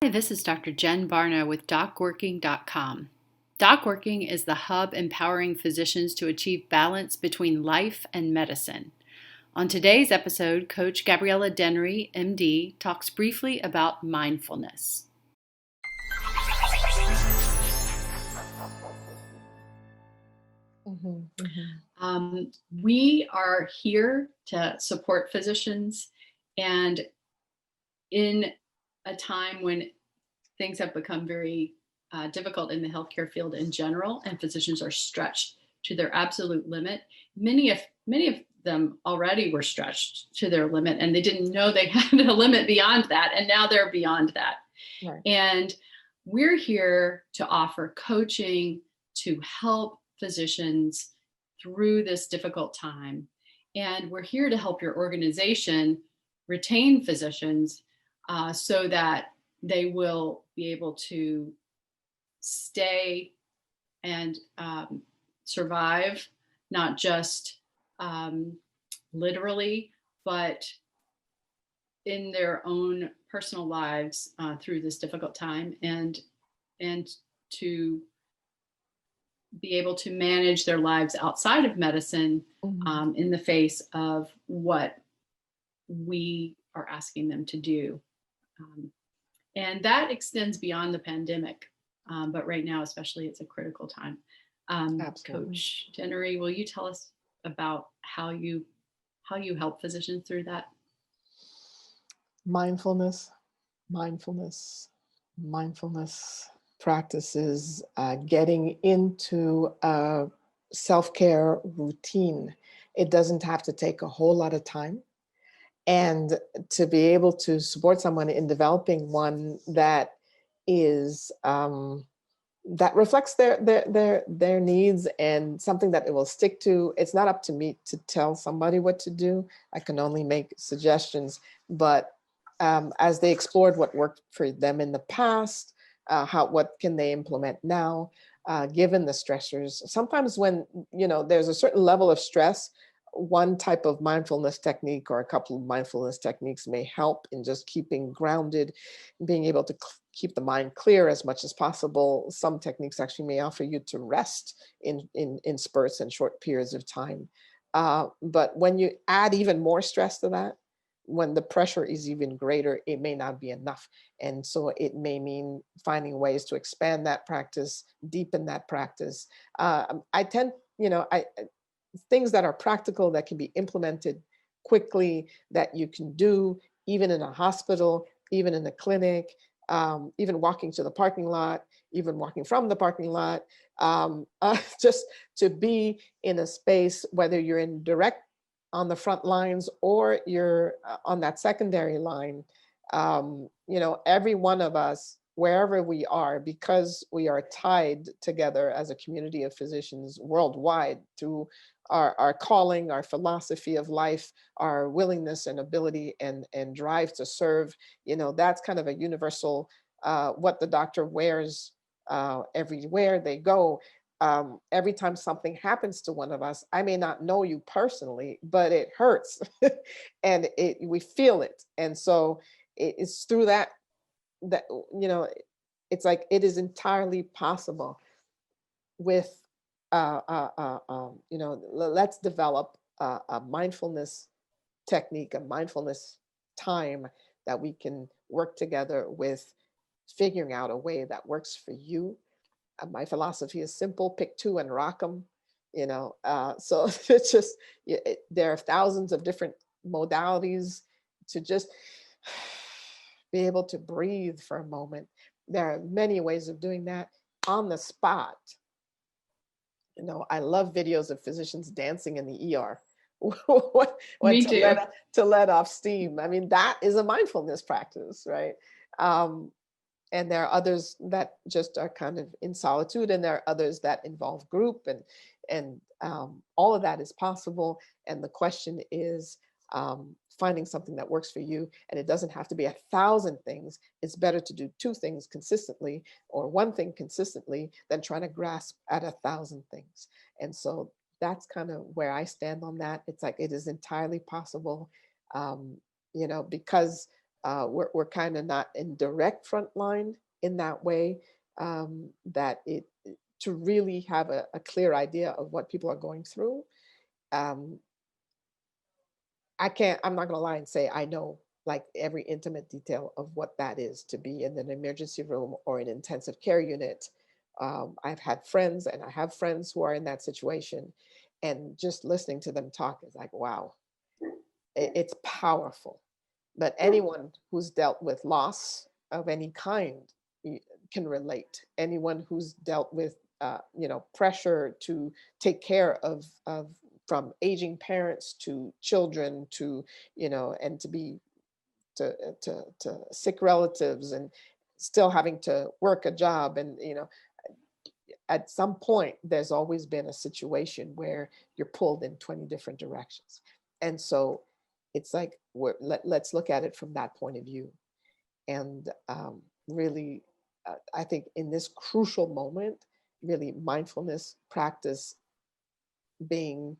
Hi, this is Dr. Jen Barna with DocWorking.com. DocWorking is the hub empowering physicians to achieve balance between life and medicine. On today's episode, Coach Gabriella Dennery MD talks briefly about mindfulness. We are here to support physicians, and in a time when things have become very difficult in the healthcare field in general, and physicians are stretched to their absolute limit. Many of them already were stretched to their limit, and they didn't know they had a limit beyond that, and now they're beyond that. Right. And we're here to offer coaching to help physicians through this difficult time. And we're here to help your organization retain physicians so that they will be able to stay and survive, not just literally, but in their own personal lives through this difficult time, and to be able to manage their lives outside of medicine in the face of what we are asking them to do. And that extends beyond the pandemic. But right now, especially, it's a critical time. Coach Dennery, will you tell us about how you help physicians through that? Mindfulness practices, getting into a self-care routine. It doesn't have to take a whole lot of time. And to be able to support someone in developing one that is that reflects their needs and something that it will stick to. It's not up to me to tell somebody what to do. I can only make suggestions. But as they explored what worked for them in the past, what can they implement now, given the stressors? Sometimes when there's a certain level of stress, one type of mindfulness technique or a couple of mindfulness techniques may help in just keeping grounded, being able to keep the mind clear as much as possible. Some techniques actually may offer you to rest in spurts and short periods of time. But when you add even more stress to that, when the pressure is even greater, it may not be enough. And so it may mean finding ways to expand that practice, deepen that practice. Things that are practical, that can be implemented quickly, that you can do even in a hospital, even in a clinic, even walking to the parking lot, even walking from the parking lot, just to be in a space, whether you're in direct on the front lines or you're on that secondary line. Every one of us, wherever we are, because we are tied together as a community of physicians worldwide through our calling, our philosophy of life, our willingness and ability and drive to serve, that's kind of a universal, what the doctor wears everywhere they go. Every time something happens to one of us, I may not know you personally, but it hurts and we feel it. And so it's through that, it's like it is entirely possible with, let's develop a mindfulness technique, a mindfulness time that we can work together with figuring out a way that works for you. My philosophy is simple: pick two and rock them. So it's just there are thousands of different modalities to just be able to breathe for a moment. There are many ways of doing that on the spot. I love videos of physicians dancing in the ER. Me too. To let off steam. I mean, that is a mindfulness practice, right? And there are others that just are kind of in solitude, and there are others that involve group, and all of that is possible. And the question is finding something that works for you. And it doesn't have to be 1,000 things. It's better to do 2 things consistently or 1 thing consistently than trying to grasp at 1,000 things. And so that's kind of where I stand on that. It's like it is entirely possible, because We're kind of not in direct front line in that way, that to really have a clear idea of what people are going through. Um, I'm not going to lie and say I know like every intimate detail of what that is to be in an emergency room or an intensive care unit. I've had friends and I have friends who are in that situation, and just listening to them talk is like, wow, it's powerful. But anyone who's dealt with loss of any kind can relate. Anyone who's dealt with, pressure to take care of from aging parents to children to, and to be to sick relatives and still having to work a job, and at some point there's always been a situation where you're pulled in 20 different directions. And so it's like let's look at it from that point of view. And really, I think in this crucial moment, really mindfulness practice being